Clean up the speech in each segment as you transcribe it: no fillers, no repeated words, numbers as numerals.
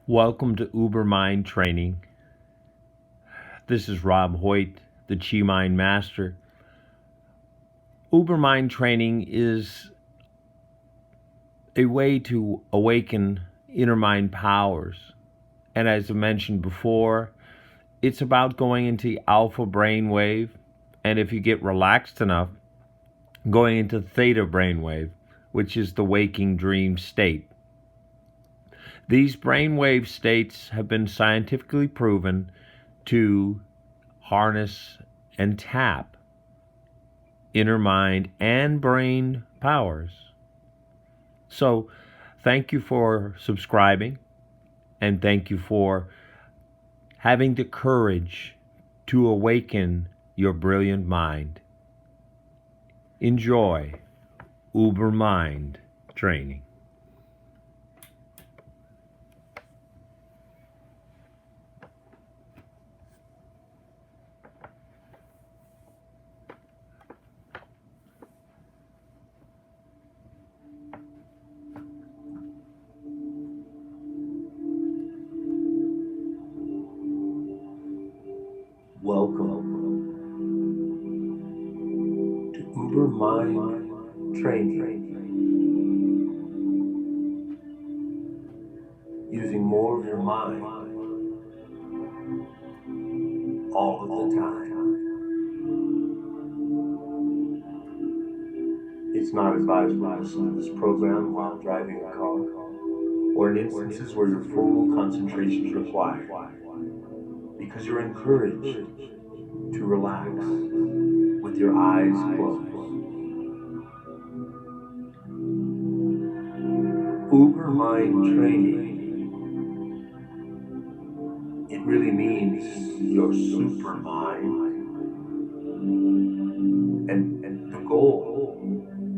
Welcome to Mynd Training. This is Rob Hoyt, the Chi Mind Master. Mynd Training is a way to awaken inner mind powers. And as I mentioned before, it's about going into the alpha brainwave, and if you get relaxed enough, going into theta brainwave, which is the waking dream state. These brainwave states have been scientifically proven to harness and tap inner mind and brain powers. So thank you for subscribing, and thank you for having the courage to awaken your brilliant mind. Enjoy Mind Training. Welcome to Mind Training. Using more of your mind all of the time. It's not advisable to listen to this program while driving a car or in instances where your full concentration is required, because you're encouraged to relax with your eyes closed. Mind Training, it really means your super mind, and the goal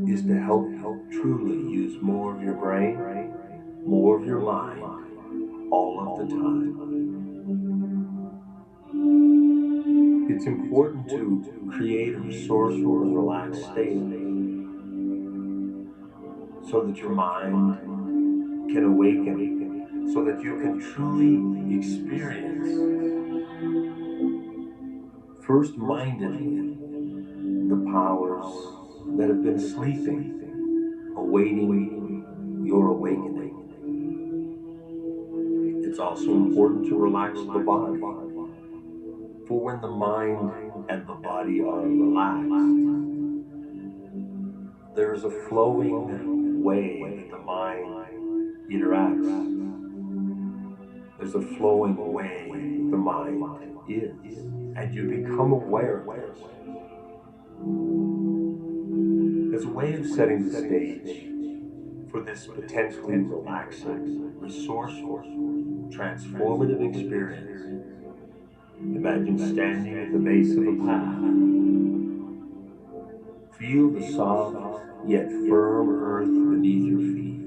is to help truly use more of your brain, more of your mind, all of the time. It's important to create a resourceful and relaxed state so that your mind can awaken, so that you can truly experience first-mindedly the powers that have been sleeping, awaiting your awakening. It's also important to relax the body, for when the mind and the body are relaxed, there's a flowing way that the mind interacts. There's a flowing way the mind is, and you become aware of this. As a way of setting the stage for this potentially relaxing, resourceful, transformative experience, imagine standing at the base of a path. Feel the soft yet firm earth beneath your feet.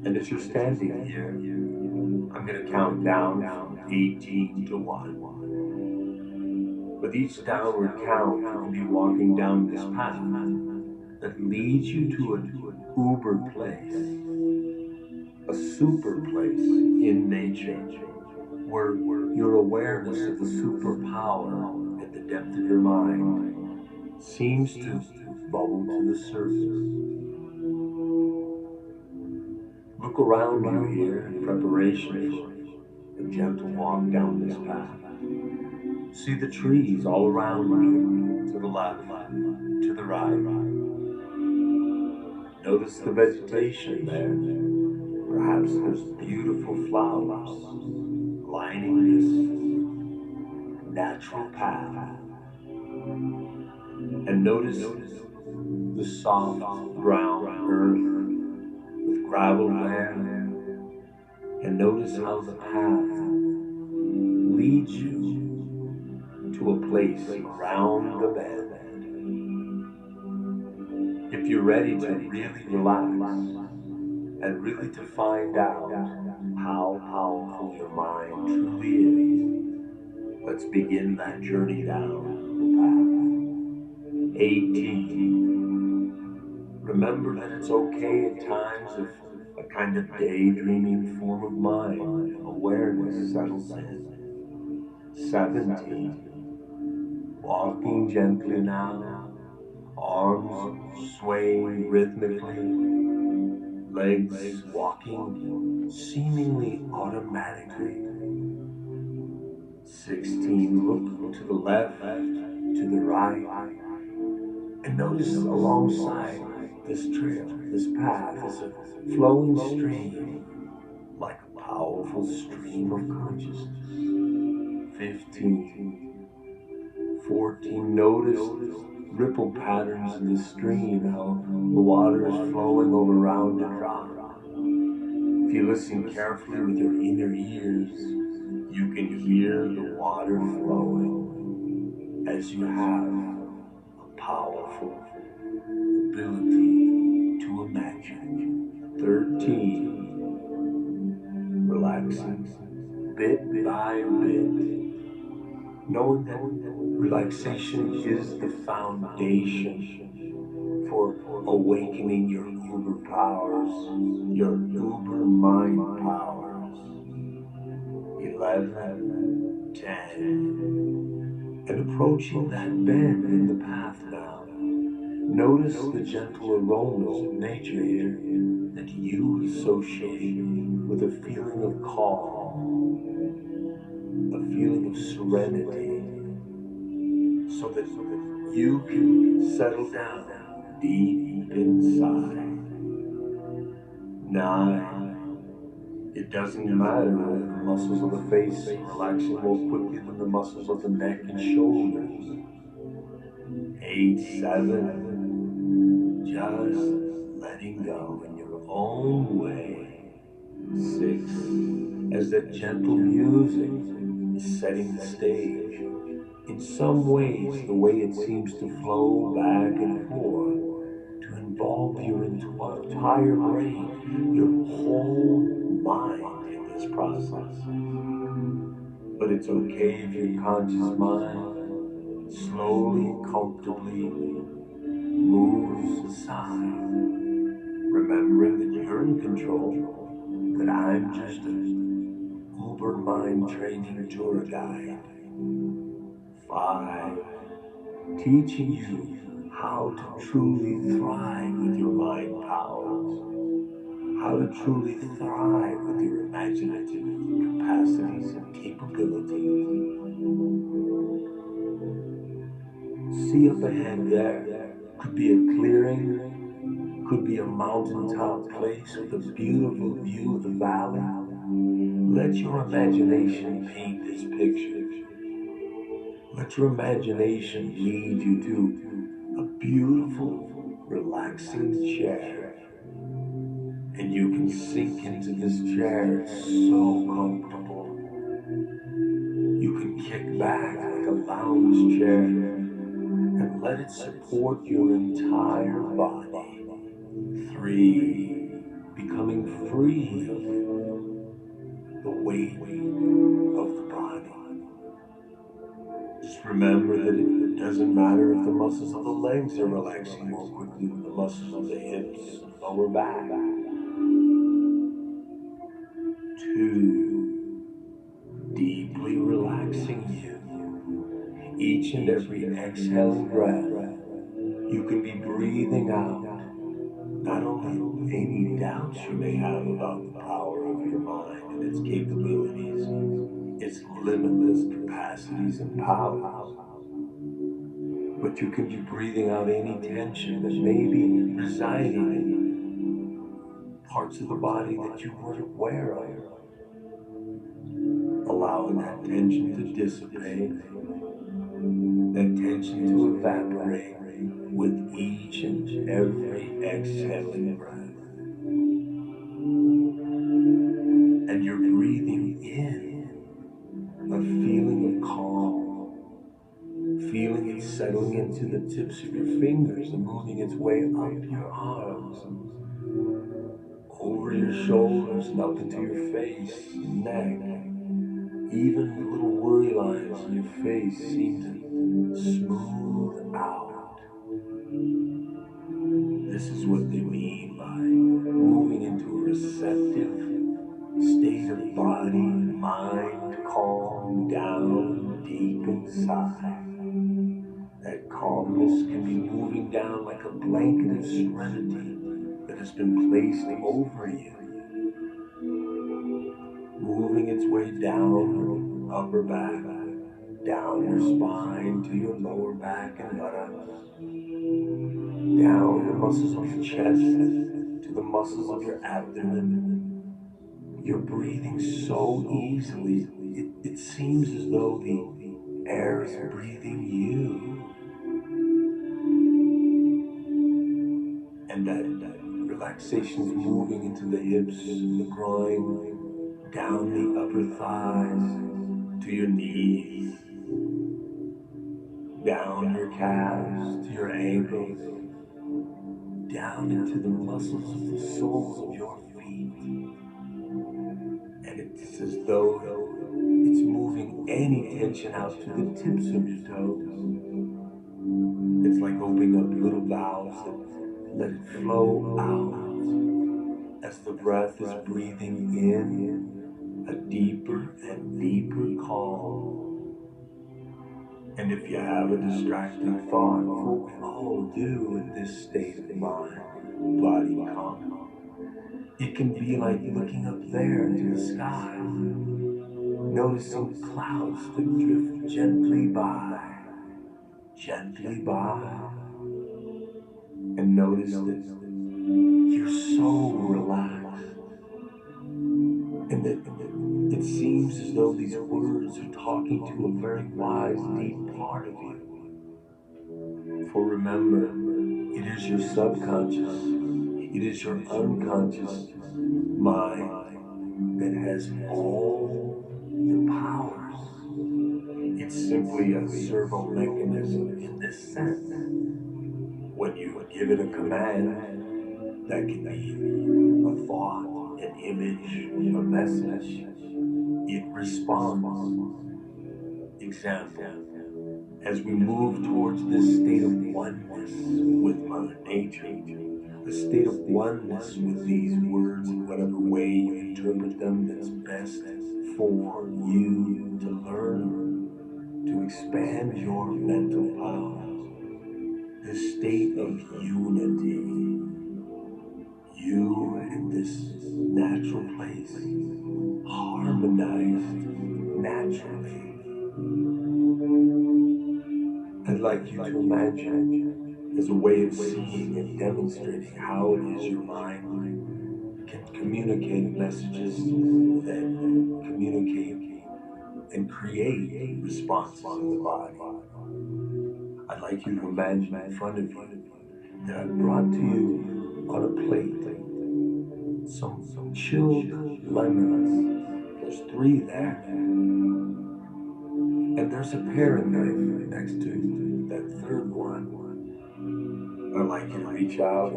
And as you're standing here, I'm going to count down from 18 to 1. With each downward count, you can be walking down this path that leads you to an uber place, a super place in nature, where your awareness of the superpower at the depth of your mind seems to bubble to the surface. Look around you here in preparation for a gentle walk down this path. See the trees all around you, to the left, to the right. Notice the vegetation there. Perhaps there's beautiful flowers lining this natural path. And notice the soft brown earth with gravel there. And notice how the path leads you to a place around the bend. If you're ready to really relax and really to find out how powerful your mind truly is, let's begin that journey down the path. 18. Remember that it's okay at times if a kind of daydreaming form of mind, awareness settles in. 17. Walking gently now, arms swaying rhythmically, legs walking seemingly automatically. 16. Look to the left, to the right, and notice alongside this trail, this path, is a flowing stream, like a powerful stream of consciousness. 15. 14. Notice ripple patterns in the stream, how the water is flowing over rounded rock. If you listen carefully with your inner ears, you can hear the water flowing as you have a powerful ability to imagine. 13. Relaxing bit by bit, knowing that relaxation is the foundation for awakening your uber powers, your uber mind powers. 11, 10, and approaching that bend in the path now. Notice the gentle aromas of nature here that you associate with a feeling of calm, a feeling of serenity, so that you can settle down deep inside. 9. It doesn't matter if the muscles of the face are relaxing more quickly than the muscles of the neck and shoulders. 8, 7, just letting go in your own way. 6, as that gentle music is setting the stage. In some ways, the way it seems to flow back and forth to involve your entire brain, your whole mind in this process. But it's okay if your conscious mind slowly and comfortably moves aside, remembering that you're in control, that I'm just an Uber Mind Training tour guide. 5. Teaching you how to truly thrive with your mind powers, how to truly thrive with your imaginative capacities and capabilities. See up ahead there. Could be a clearing, could be a mountaintop place with a beautiful view of the valley. Let your imagination paint this picture. Let your imagination lead you to a beautiful, relaxing chair. And you can sink into this chair. It's so comfortable. You can kick back like a lounge chair and let it support your entire body. 3. Becoming free of the weight of the body. Just remember that it doesn't matter if the muscles of the legs are relaxing more quickly than the muscles of the hips and lower back. 2. Deeply relaxing you. Each and every exhaling breath, you can be breathing out not only any doubts you may have about the power of your mind and its capabilities, its limitless capacities and powers, but you can be breathing out any tension that may be residing in parts of the body that you weren't aware of, allowing that tension to dissipate, that tension to evaporate with each and every exhaling breath. And you're breathing in a feeling of calm, feeling it settling into the tips of your fingers and moving its way up your arms, over your shoulders and up into your face and neck. Even the little worry lines in your face seem to smooth out. This is what they mean by moving into a receptive state of body, mind, calm down deep inside. That calmness can be moving down like a blanket of serenity that has been placed over you, moving its way down your upper back, down your spine to your lower back and buttocks, down the muscles of your chest to the muscles of your abdomen. You're breathing so easily, it seems as though the air is breathing you. And that relaxation is moving into the hips, the groin, down the upper thighs, to your knees, down your calves, to your ankles, down into the muscles of the soles of your feet. And it's as though it's moving any tension out to the tips of your toes. It's like opening up little valves that let it flow out as the breath is breathing in a deeper and deeper calm. And if you have a distracting thought, what we all do in this state of mind, body calm, it can be like looking up there into the sky, noticing clouds that drift gently by, and notice that you're so relaxed, and that it seems as though these words are talking to a very wise, deep part of you. For remember, it is your subconscious, it is your unconscious mind that has all the powers. It's simply a servo mechanism in this sense. When you give it a command, that can be a thought, an image, a message, it responds. Example, as we move towards this state of oneness with Mother Nature, a state of oneness with these words in whatever way you interpret them that's best for you to learn, to expand your mental powers, this state of unity, you in this natural place, harmonized naturally. I'd like you to imagine, as a way of seeing and demonstrating how it is your mind can communicate messages that communicate and create responses in the body. I'd like you to imagine in front of you that I've brought to you on a plate some chilled lemons. There's 3 there. And there's a paring knife next to that third one. I'd like you to reach out,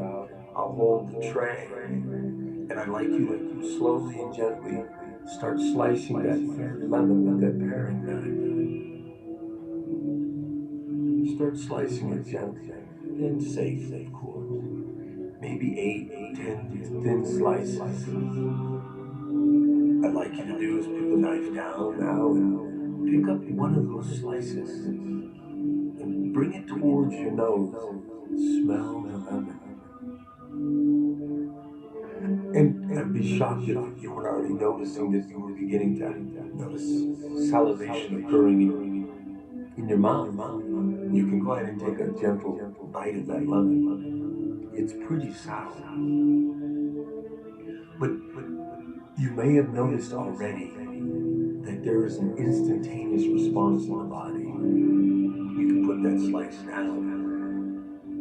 I'll hold the tray, and I'd like you to slowly and gently start slicing that third lemon with that paring knife. Start slicing it gently and safely, of course. Maybe 8, 10 thin slices. I'd like you to do is put the knife down now and pick up one of those slices and bring it towards your nose. Smell the lemon. And I'd be shocked if you were already noticing that you were beginning to notice salivation occurring in your mouth. You can go ahead and take a gentle bite of that lemon. It's pretty sour. But you may have noticed already that there is an instantaneous response in the body. You can put that slice down.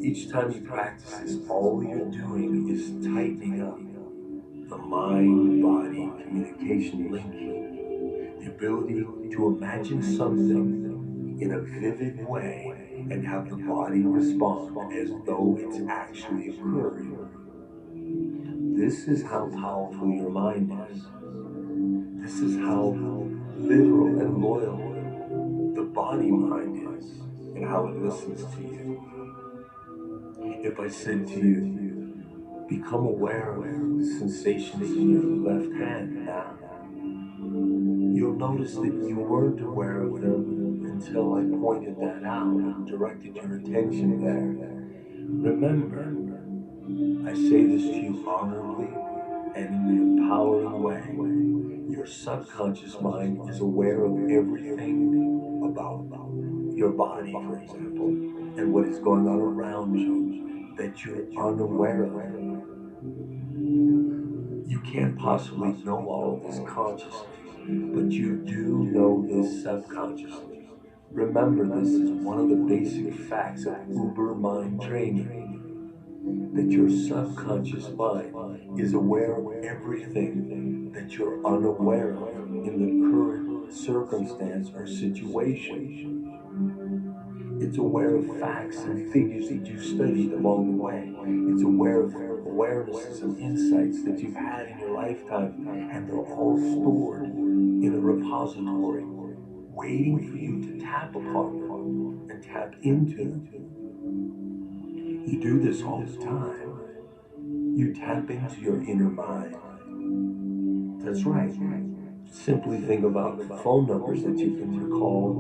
Each time you practice this, all you're doing is tightening up the mind-body communication link. The ability to imagine something in a vivid way and have the body respond as though it's actually occurring. This is how powerful your mind is. This is how literal and loyal the body mind is and how it listens to you. If I said to you, Become aware of the sensations in your left hand now. You'll notice that you weren't aware of them until I pointed that out and directed your attention there. Remember, I say this to you honorably and in an empowering way. Your subconscious mind is aware of everything about your body, for example, and what is going on around you that you're unaware of. You can't possibly know all of this consciously, but you do know this subconsciously. Remember, this is one of the basic facts of Mind Training, that your subconscious mind is aware of everything that you're unaware of in the current circumstance or situation. It's aware of facts and figures that you've studied along the way. It's aware of awarenesses and insights that you've had in your lifetime, and they're all stored in a repository, waiting for you to tap upon them and tap into them. You do this all the time. You tap into your inner mind. That's right. Simply think about phone numbers that you can recall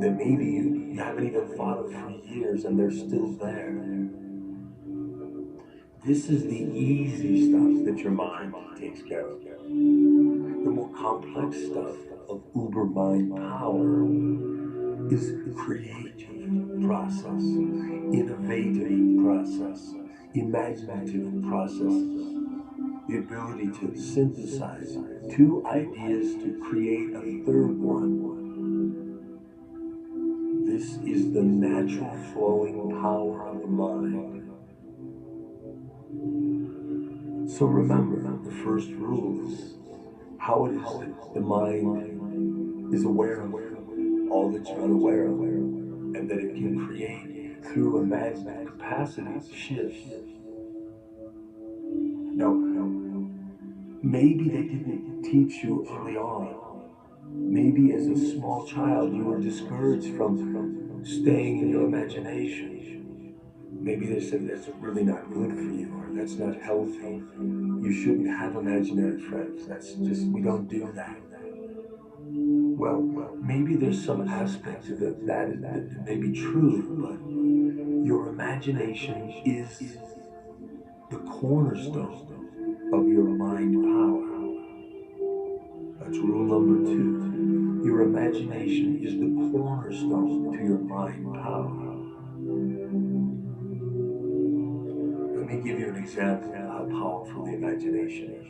that maybe you haven't even thought of for years and they're still there. This is the easy stuff that your mind takes care of. The more complex stuff of uber mind power is creative process, innovative process, imaginative processes, the ability to synthesize two ideas to create a third one. This is the natural flowing power of the mind. So remember, the first rule is how it is that the mind is aware of all that you're unaware of, and that it can create through imaginative capacity shifts. Now, maybe they didn't teach you early on. Maybe as a small child you were discouraged from staying in your imagination. Maybe they said that's really not good for you, or that's not healthy. You shouldn't have imaginary friends. That's just, we don't do that. Well, maybe there's some aspect of it that may be true, but your imagination is the cornerstone of your mind power. That's rule number 2. Your imagination is the cornerstone to your mind power. Let me give you an example of how powerful the imagination is.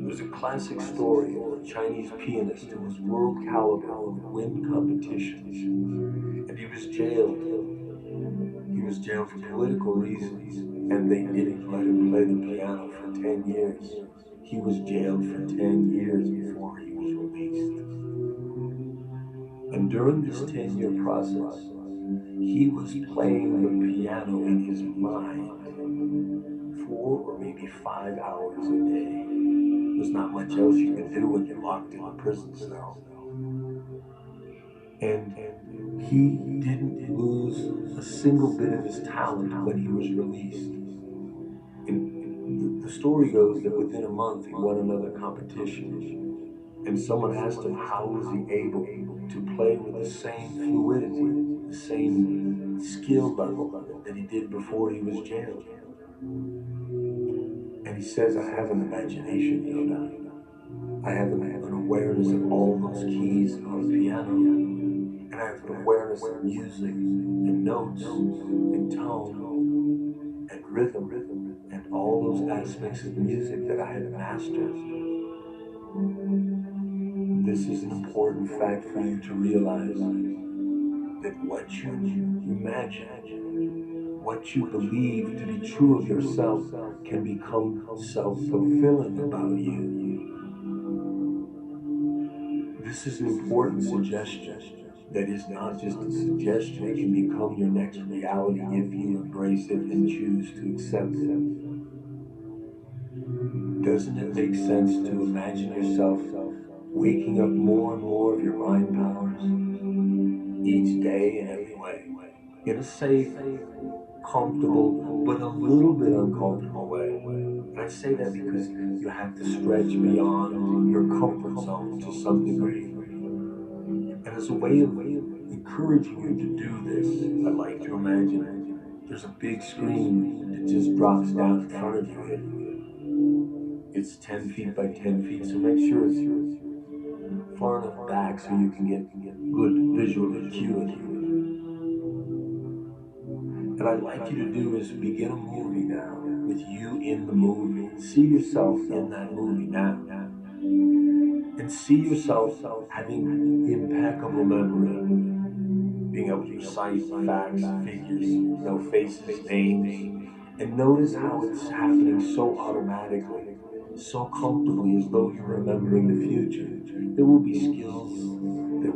There's a classic story of a Chinese pianist who was world caliber in wind competitions, and he was jailed. He was jailed for political reasons, and they didn't let him play the piano for 10 years. He was jailed for 10 years before he was released. And during this 10-year process, he was playing the piano in his mind 4 or maybe 5 hours a day. There's not much else you can do when you're locked in a prison cell. And he didn't lose a single bit of his talent when he was released. And the story goes that within a month he won another competition. And someone asked him how was he able to play with the same fluidity, the same skill level that he did before he was jailed. And he says, I have an imagination, Yoda. I have an awareness of all those keys on the piano. And I have an awareness of music and notes and tone and rhythm and all those aspects of music that I have mastered. This is an important fact for you to realize, that what you imagine, what you believe to be true of yourself can become self-fulfilling about you. This is an important suggestion that is not just a suggestion. It can become your next reality if you embrace it and choose to accept it. Doesn't it make sense to imagine yourself waking up more and more of your mind powers each day in every way, in a safe, comfortable, but a little bit uncomfortable way. And I say that because you have to stretch beyond your comfort zone to some degree. And as a way of encouraging you to do this, I like to imagine there's a big screen that just drops down in front of you. It's 10 feet by 10 feet, so make sure it's far enough back so you can get good visual acuity. And I'd like you to do is begin a movie now with you in the movie. See yourself in that movie now. And see yourself having impeccable memory, being able to recite facts, figures, know faces, names, and notice how it's happening so automatically, so comfortably, as though you're remembering the future. There will be skills that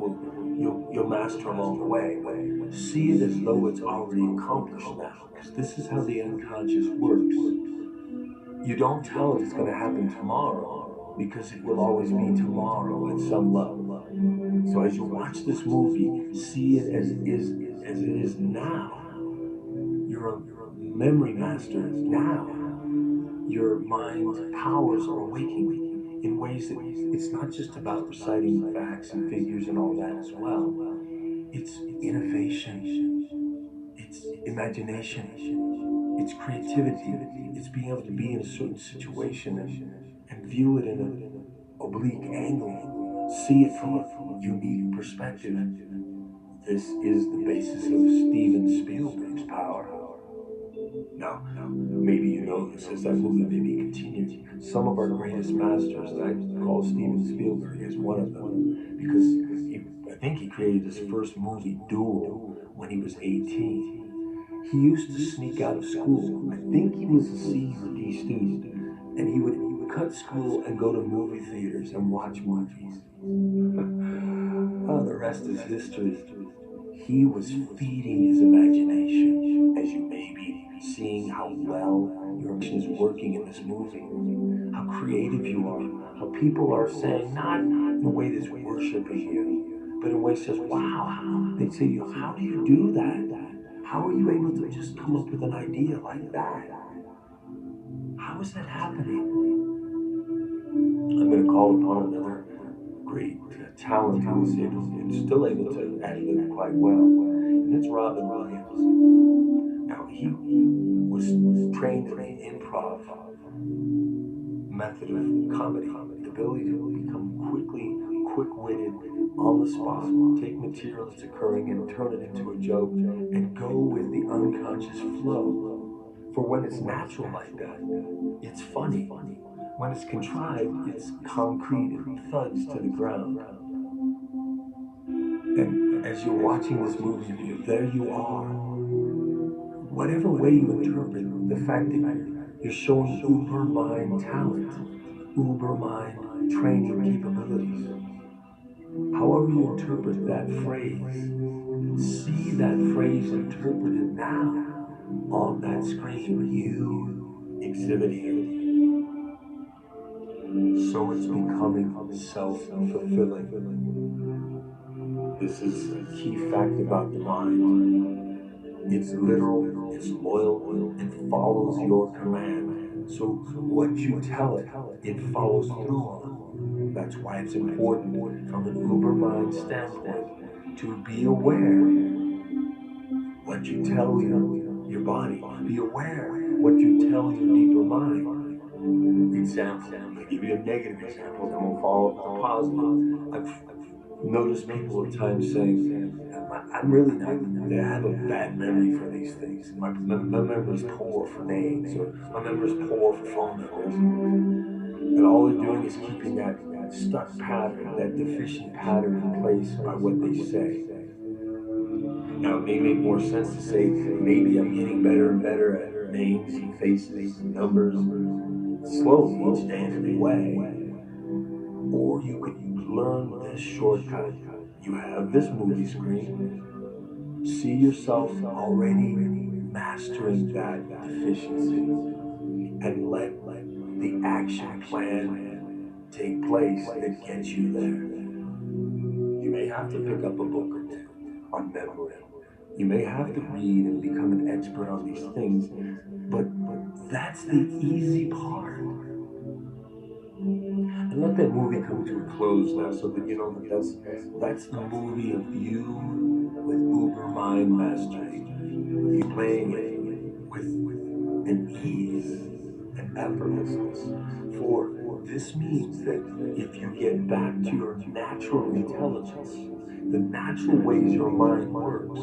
you'll master along the way, but see it as though it's already accomplished now, because this is how the unconscious works. You don't tell it it's going to happen tomorrow, because it will always be tomorrow at some level. So as you watch this movie, see it as it is now. You're a memory master now. Your mind's powers are awakening in ways that it's not just about reciting facts and figures and all that as well. It's innovation. It's imagination. It's creativity. It's being able to be in a certain situation and view it in an oblique angle. See it from a unique perspective. This is the basis of Steven Spielberg's power. Now, maybe you know this as that movie may be continued. Some of our greatest masters, and I call Steven Spielberg as one of them, because I think he created his first movie, Duel, when he was 18. He used to sneak out of school. I think he was a C or D student, and he would cut school and go to movie theaters and watch movies. Oh, the rest is history. He was feeding his imagination, as you may be seeing how well your imagination is working in this movie, how creative you are, how people are saying, not in a way that's worshiping you, but in a way that says, wow, they say to you, how do you do that? How are you able to just come up with an idea like that? How is that happening? I'm going to call upon another great talent who is still able to ad-lib quite well, and it's Robin Williams. Now, he was trained in the improv method of comedy, the ability to become quick-witted, on the spot, take material that's occurring and turn it into a joke, and go with the unconscious flow. For when it's natural like that, it's funny. When it's contrived, it's concrete, it thuds to the ground. And as you're watching this movie, there you are. Whatever way you interpret the fact that you're showing uber mind talent, uber mind training capabilities, however you interpret that phrase, see that phrase interpreted now on that screen, you exhibiting it. So it's becoming self-fulfilling. This is a key fact about the mind. It's literal, it's loyal, it follows your command. So what you tell it, it follows through on. That's why it's important from an uber mind standpoint to be aware what you tell your body. Be aware what you tell your deeper mind. Example, I'm going to give you a negative example, then we'll follow up with a positive. I've noticed people at times saying, I'm really not, I have a bad memory for these things. My memory is poor for names, or my memory is poor for phone numbers. And all they're doing is keeping that stuck pattern, that deficient pattern in place by what they say. Now, it may make more sense to say, maybe I'm getting better and better at names and faces and numbers, slowly each day in every way. Or you could learn this shortcut. You have this movie screen. See yourself already mastering that deficiency, and let the action plan take place that gets you there. You may have to pick up a book or two on memory. You may have to read and become an expert on these things, but that's the easy part. And let that movie come to a close now, so that you know that that's the movie of you with Uber Mind Mastery, with you playing it with an ease and effortlessness. For this means that if you get back to your natural intelligence, the natural ways your mind works,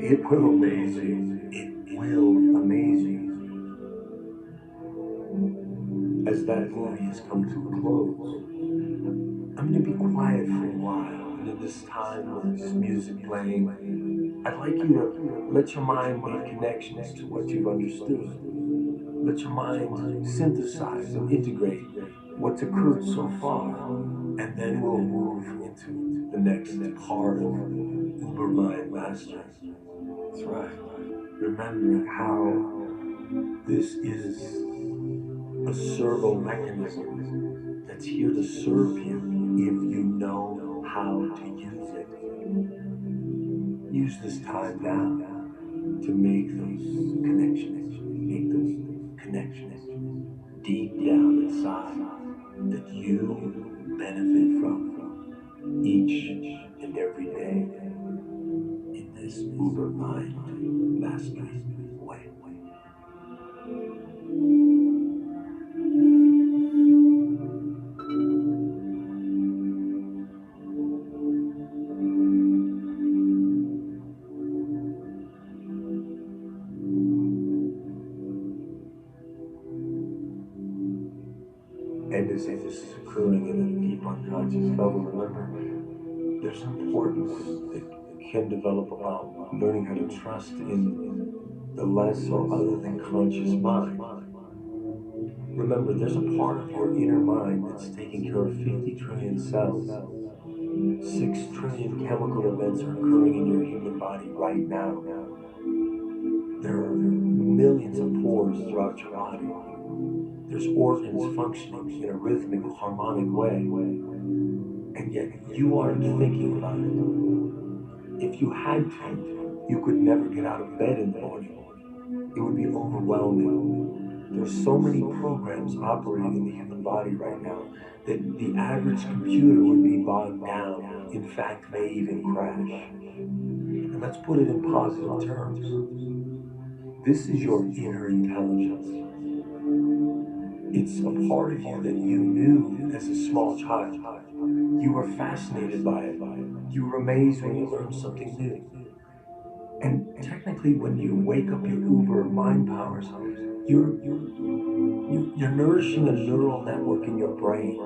it will amaze you. It will amaze you. As that movie has come to a close, I'm going to be quiet for a while, and in this time with this music playing, I'd like you to let your mind make connections to what you've understood. Let your mind synthesize and integrate what's occurred so far, and then we'll move into the next part of Uber Mind Mastery. That's right. Remembering how this is a servo mechanism that's here to serve you if you know how to use it. Use this time now to make those connections. Make those connections deep down inside that you benefit from each and every day in this Uber Mind Mastery way. And as if this is occurring in a deep unconscious level, remember, there's an importance that can develop about learning how to trust in the less or other than conscious mind. Remember, there's a part of your inner mind that's taking care of 50 trillion cells. 6 trillion chemical events are occurring in your human body right now. There are millions of pores throughout your body. There's organs functioning in a rhythmic, harmonic way. And yet, you aren't thinking about it. If you had to, you could never get out of bed in the morning. It would be overwhelming. There's so many programs operating in the human body right now that the average computer would be bogged down, in fact, may even crash. And let's put it in positive terms. This is your inner intelligence. It's a part of you that you knew as a small child. You were fascinated by it. You were amazed when you learned something new. And technically, when you wake up your Uber mind powers, you're nourishing a neural network in your brain.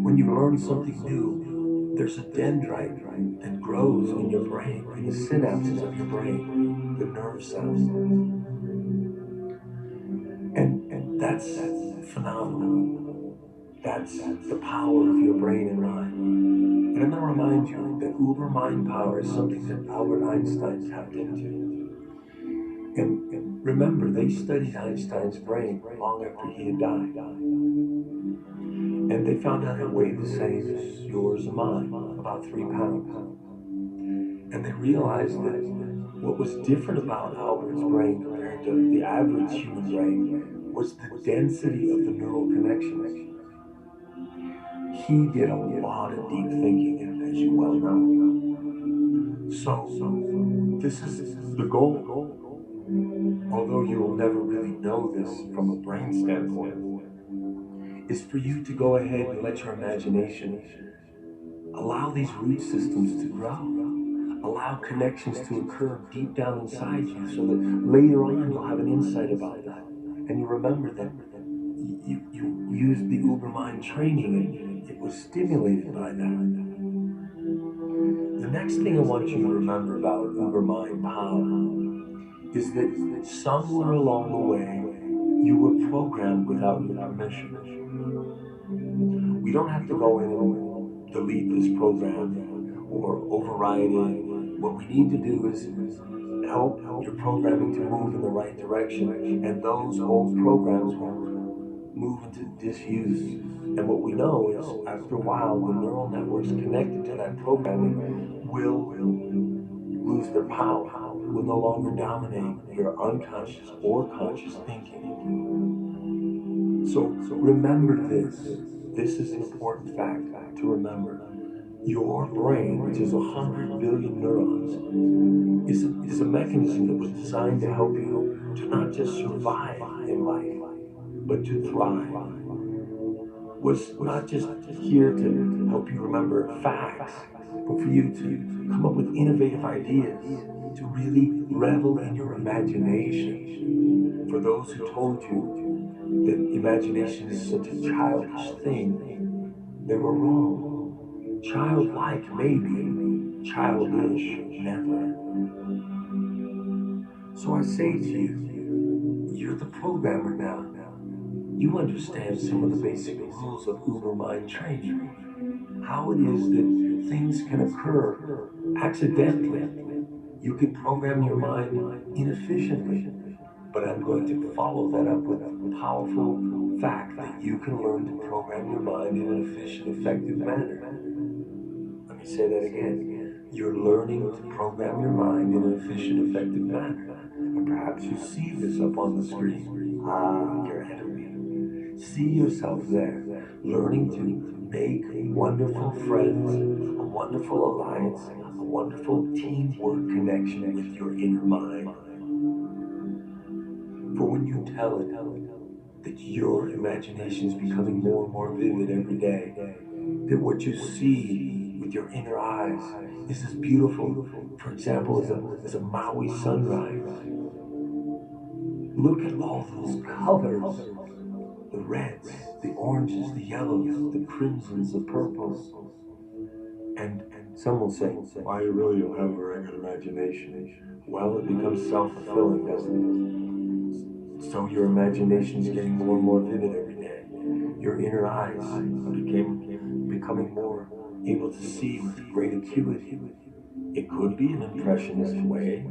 When you learn something new, there's a dendrite that grows in your brain, in the synapses of your brain, the nerve cells. And that's phenomenal. That's the power of your brain and mind. And I'm going to remind you that Uber mind power is something that Albert Einstein tapped into. And remember, they studied Einstein's brain long after he had died. And they found out it weighed the same as yours and mine, about 3 pounds. And they realized that what was different about Albert's brain compared to the average human brain was the density of the neural connections. He did a lot of deep thinking, as you well know. So this is the goal. Although you will never really know this from a brain standpoint, is for you to go ahead and let your imagination allow these root systems to grow. Allow connections to occur deep down inside you so that later on you'll have an insight about that. And you remember that you used the Uber Mind training and it was stimulated by that. The next thing I want you to remember about Uber Mind power is that somewhere along the way you were programmed without your permission. We don't have to go in and delete this program or override it. What we need to do is help your programming to move in the right direction, and those old programs will move into disuse. And what we know is, after a while, the neural networks connected to that programming will lose their power, will no longer dominate your unconscious or conscious thinking. So remember this. This is an important fact to remember. Your brain, which is 100 billion neurons, is a mechanism that was designed to help you to not just survive in life, but to thrive. Was not just here to help you remember facts, but for you to come up with innovative ideas, to really revel in your imagination. For those who told you that imagination is such a childish thing, they were wrong. Childlike, maybe, childish, never. So I say to you, you're the programmer now. You understand some of the basic rules of Uber Mind Training. How it is that things can occur accidentally. You can program your mind inefficiently. But I'm going to follow that up with a powerful fact that you can learn to program your mind in an efficient, effective manner. Let me say that again. You're learning to program your mind in an efficient, effective manner. And perhaps you see this up on the screen. Ah, you're ahead of me. See yourself there, learning to make wonderful friends, a wonderful alliance, a wonderful teamwork connection with your inner mind. For when you tell it that your imagination is becoming more and more vivid every day, that what you see with your inner eyes is as beautiful, for example, as a Maui sunrise. Look at all those colors, the reds, the oranges, the yellows, the crimsons, the purples. And some will say, why you really don't have a very good imagination. Well, it becomes self-fulfilling, doesn't it? So your imagination is getting more and more vivid every day. Your inner eyes becoming more able to see with great acuity. It could be an impressionist way.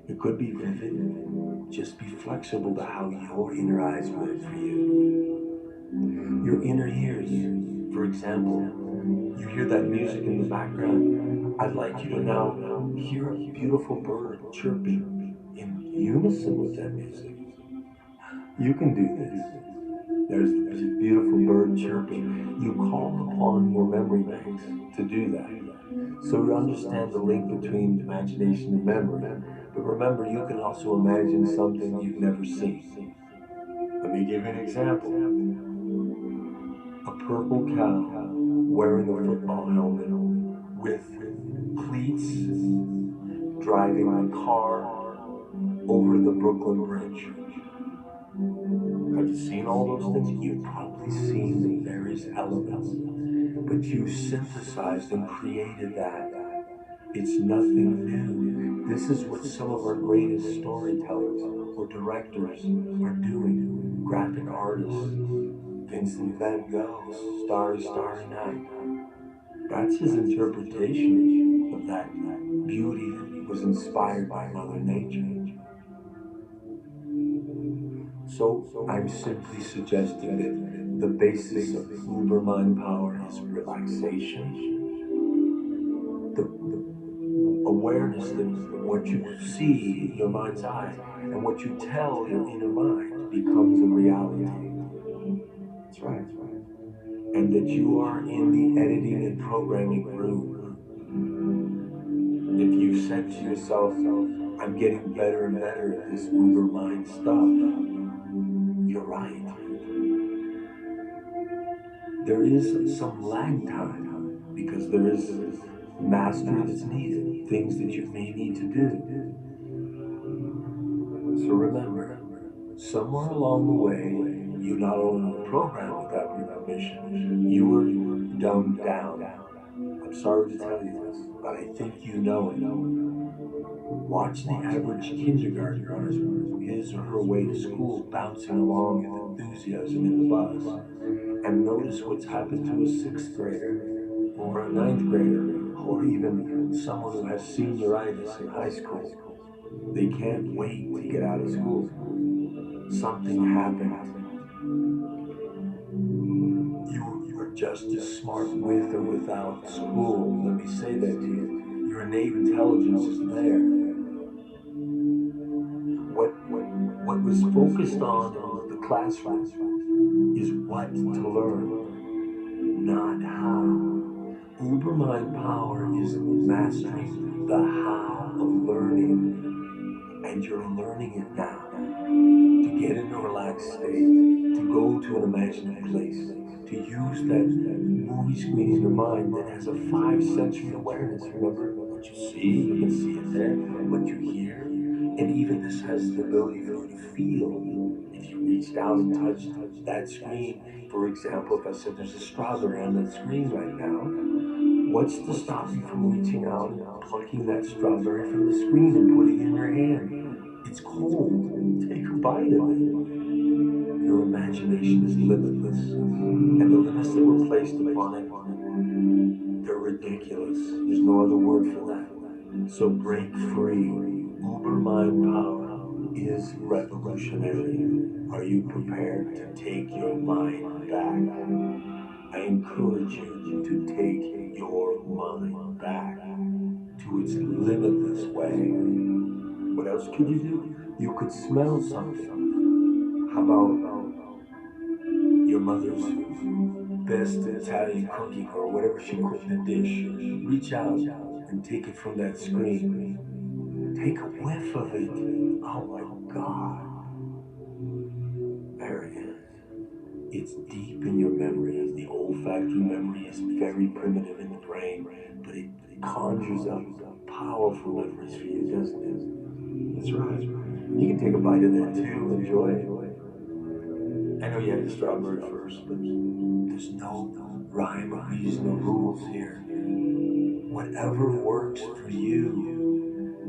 It could be vivid. Just be flexible to how your inner eyes work for you. Your inner ears, for example, you hear that music in the background. I'd like you to now hear a beautiful bird chirping in unison with that music. You can do this. There's a beautiful bird chirping. You call upon your memory banks to do that. So you understand the link between imagination and memory. But remember, you can also imagine something you've never seen. Let me give you an example. A purple cow wearing a football helmet with cleats driving a car over the Brooklyn Bridge. Have you seen all those things? You've probably seen the various elements, but you synthesized and created that. It's nothing new. This is what some of our greatest storytellers or directors are doing. Graphic artists, Vincent van Gogh, Starry, Starry Night. That's his interpretation of that beauty that was inspired by Mother Nature. So I'm simply suggesting that the basis of Uber Mind Power is relaxation, the awareness that what you see in your mind's eye and what you tell your inner mind becomes a reality. That's right. And that you are in the editing and programming room. If you said to yourself, I'm getting better and better at this Uber Mind stuff, you're right. There is some lag time because there is mastery that's needed, things that you may need to do. So remember, somewhere along the way, you not only were programmed without your permission, you were dumbed down. I'm sorry to tell you this, but I think you know it. Watch the average kindergartner on his or her way to school bouncing along with enthusiasm in the bus. And notice what's happened to a sixth grader, or a ninth grader, or even someone who has senioritis in high school. They can't wait to get out of school. Something happened. You are just as smart with or without school. Let me say that to you. Your innate intelligence is there. What was focused on in the classroom is what to learn, not how. Uber mind power is mastering the how of learning, and you're learning it now. To get in a relaxed state, to go to an imagined place, to use that movie screen in your mind that has a five sensory awareness. Remember what you see, you can see it there, what you hear, and even this has the ability for you to feel. If you reached out and touched that screen, for example, if I said there's a strawberry on that screen right now, what's to stop you from reaching out and plucking that strawberry from the screen and putting it in your hand? It's cold. Take a bite of it. Your imagination is limitless, and the limits that were placed upon it, they're ridiculous. There's no other word for that. So break free. Uber mind power is revolutionary. Are you prepared to take your mind back? I encourage you to take your mind back to its limitless way. What else could you do? You could smell something. How about your mother's best Italian cooking or whatever she cooked in a dish? Reach out and take it from that screen. Take a whiff of it. Oh my God. There it is. It's deep in your memory. The olfactory memory is very primitive in the brain, but it conjures up powerful memories for you, doesn't it? That's right. You can take a bite of that too. Enjoy it. I know you had the strawberry first, but there's no rhyme or reason or rules here. Whatever works for you.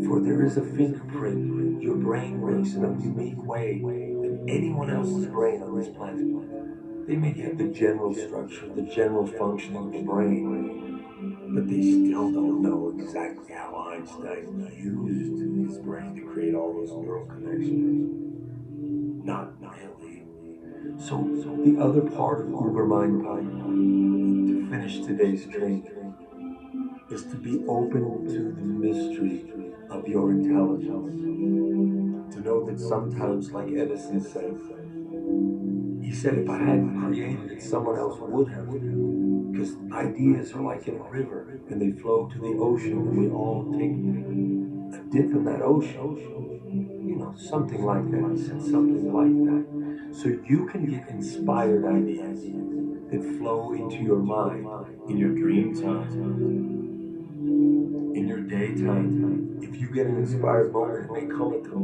For there is a fingerprint. Your brain works in a unique way than anyone else's brain on this planet. They may get the general structure, the general functioning of the brain, but they still don't know exactly how Einstein used his brain to create all those neural connections. Not really. So the other part of Uber Mind to finish today's training is to be open to the mystery of your intelligence. To know that sometimes, like Edison said, he said, if I hadn't created it, someone else would have. Because ideas are like in a river and they flow to the ocean and we all take a dip in that ocean. You know, something like that. He said something like that. So you can get inspired ideas that flow into your mind in your dream time, in your daytime. If you get an inspired moment, it may come at the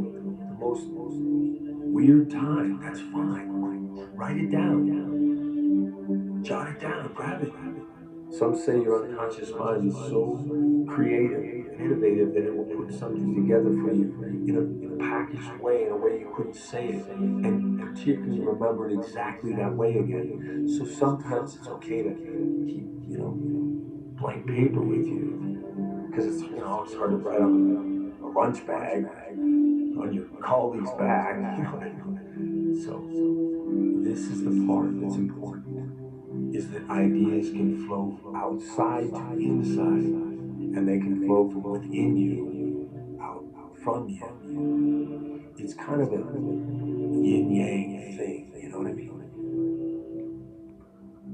most weird time. That's fine. Write it down. Jot it down. Grab it. Some say your unconscious mind is so creative and innovative that it will put something together for you in a packaged way, in a way you couldn't say it, and particularly remember it exactly that way again. So sometimes it's okay to keep, blank paper with you because it's hard to write on a lunch bag on your colleague's back. So this is the part that's important, is that ideas can flow outside to inside, and they can flow from within you out from you. It's kind of a yin yang thing, you know what I mean?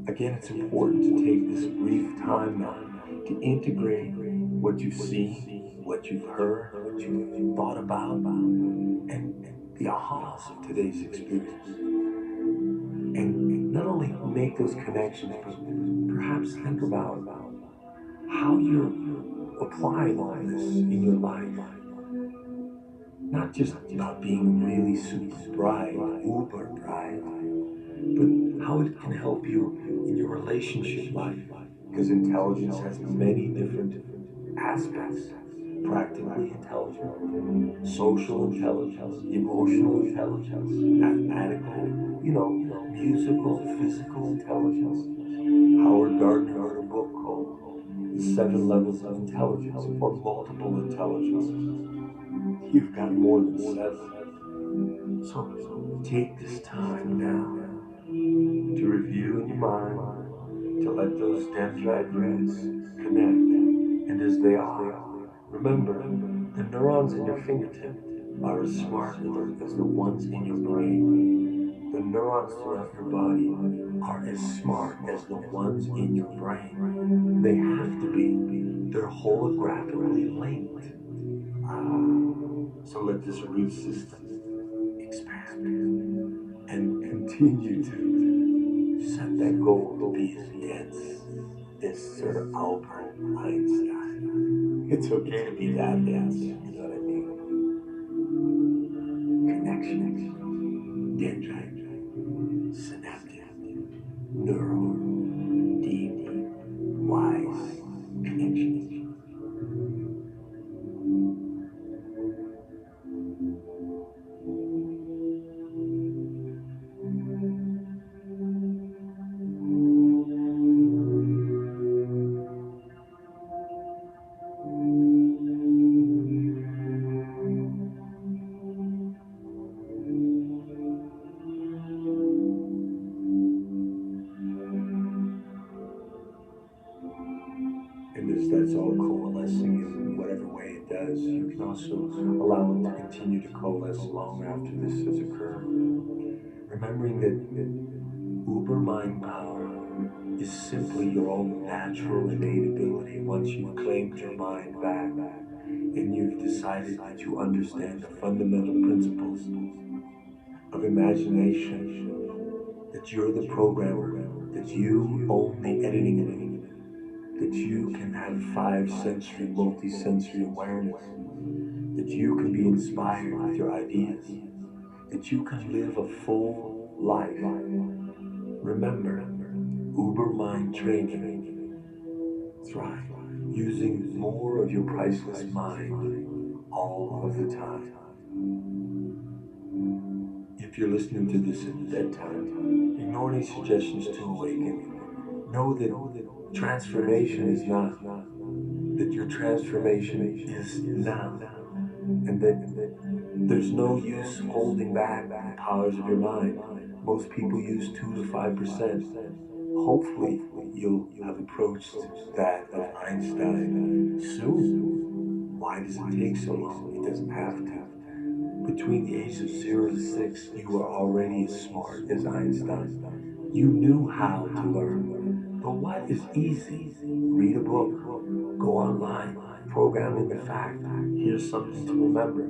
Again, it's important to take this brief time now to integrate what you've seen, what you've heard, what you've thought about, and the ahas of today's experience. And not only make those connections, but perhaps think about how you're applying all this in your life. Not just about being really super bright, uber bright, but how it can help you in your relationship life. Because intelligence has many different aspects. Practically intelligent, social intelligence, emotional intelligence, mathematical, musical, physical intelligence. Howard Gardner wrote a book called The Seven Levels of Intelligence, or Multiple Intelligences. You've got more than seven. So take this time now to review in your mind, to let those dendrite roots connect. And as they are, Remember, the neurons in your fingertip are as smart as the ones in your brain. The neurons throughout your body are as smart as the ones in your brain. They have to be. They're holographically linked. So let this root system expand and continue to set that goal to be as dense as Sir Albert Einstein. It's okay to be that dense, you know what I mean? Connection, dendrite, synaptic, neural, deep, wise connection. And as that's all coalescing in whatever way it does, you can also allow it to continue to coalesce long after this has occurred. Remembering that uber mind power is simply your own natural innate ability once you've claimed your mind back and you've decided that you understand the fundamental principles of imagination, that you're the programmer, that you own the editing room, that you can have five-sensory, multi-sensory awareness, that you can be inspired with your ideas, that you can live a full life. Remember, Uber Mind Training. Thrive using more of your priceless mind all of the time. If you're listening to this at bedtime, ignore any suggestions to awaken. Know that transformation is not, that your transformation is now, and that there's no use holding back the powers of your mind. Most people use 2 to 5%. Hopefully, you'll have approached that of Einstein soon. Why does it take so long? It doesn't have to. Between the ages of 0 to 6, you were already as smart as Einstein. You knew how to learn. But what is easy? Read a book, go online, programming the fact. Here's something to remember.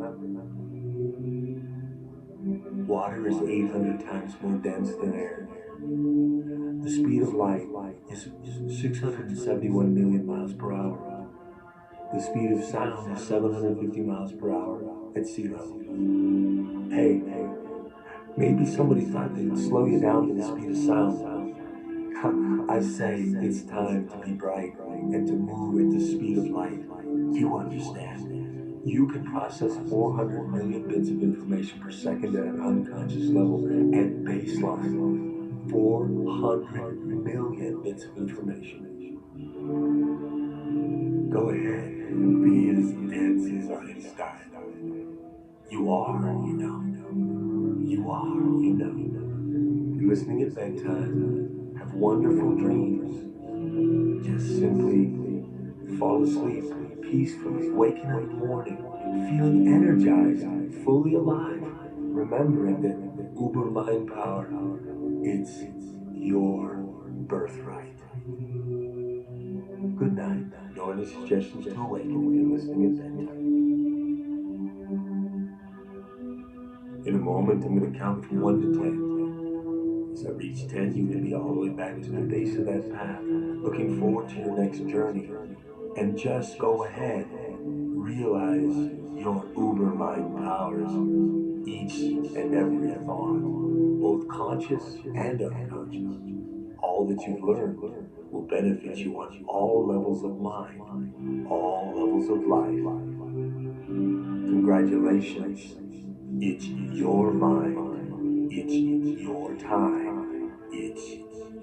Water is 800 times more dense than air. The speed of light is 671 million miles per hour. The speed of sound is 750 miles per hour at sea level. Hey, maybe somebody thought they'd slow you down to the speed of sound. I say it's time to be bright and to move at the speed of light. You understand. You can process 400 million bits of information per second at an unconscious level at baseline. 400 million bits of information. Go ahead and be as dense as Einstein. You are, you know. You are, you know. You're listening at bedtime. Have wonderful dreams. Just simply fall asleep peacefully, waking up in the morning, feeling energized, fully alive, remembering that uber mind power, it's your birthright. Good night. No any suggestions to awaken if you're listening at bedtime. In a moment, I'm going to count from 1 to 10. As I reach 10, you will be all the way back to the base of that path, looking forward to your next journey. And just go ahead, realize your uber mind powers, each and every thought, both conscious and unconscious. All that you've learned will benefit you on all levels of mind, all levels of life. Congratulations. It's your mind. It's your time. It's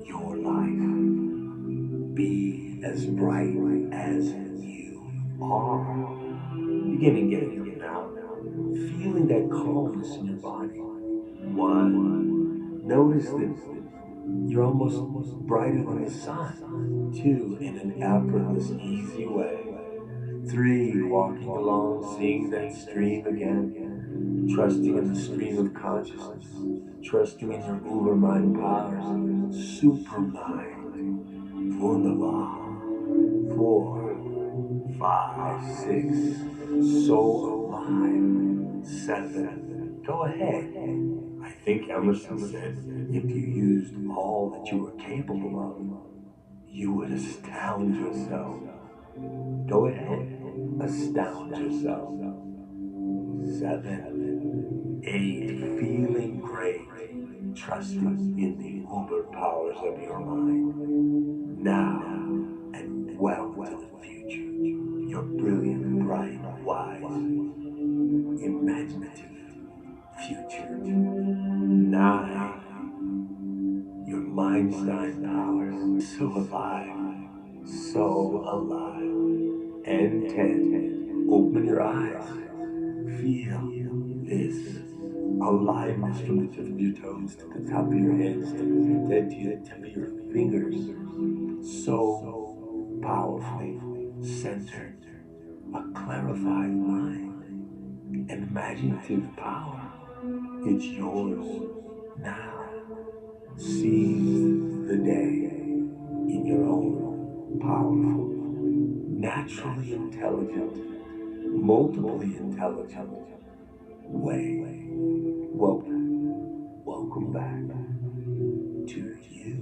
your life. Be as bright as you are. Beginning getting up now. Feeling that calmness in your body. 1. Notice that you're almost brighter than the sun. 2. In an effortless, easy way. 3, walking along, seeing that stream again, trusting in the stream of consciousness, trusting in your overmind powers, supermind, wunderbar. 4, 5, 6, so alive. 7, go ahead. I think Emerson said, if you used all that you were capable of, you would astound yourself. Go ahead, astound yourself. 7, 8, feeling great, trusting in the uber powers of your mind. Now, and well into the future, your brilliant, bright, wise, imaginative future. 9, your Mindstein powers, so alive, so alive. And 10, open your eyes, feel this aliveness from the tip of your toes to the top of your heads, then to the tip of your fingers, so powerfully centered, a clarified mind, an imaginative power. It's yours now. Seize the day in your own powerful, naturally intelligent, multiply intelligent way. Welcome back to you.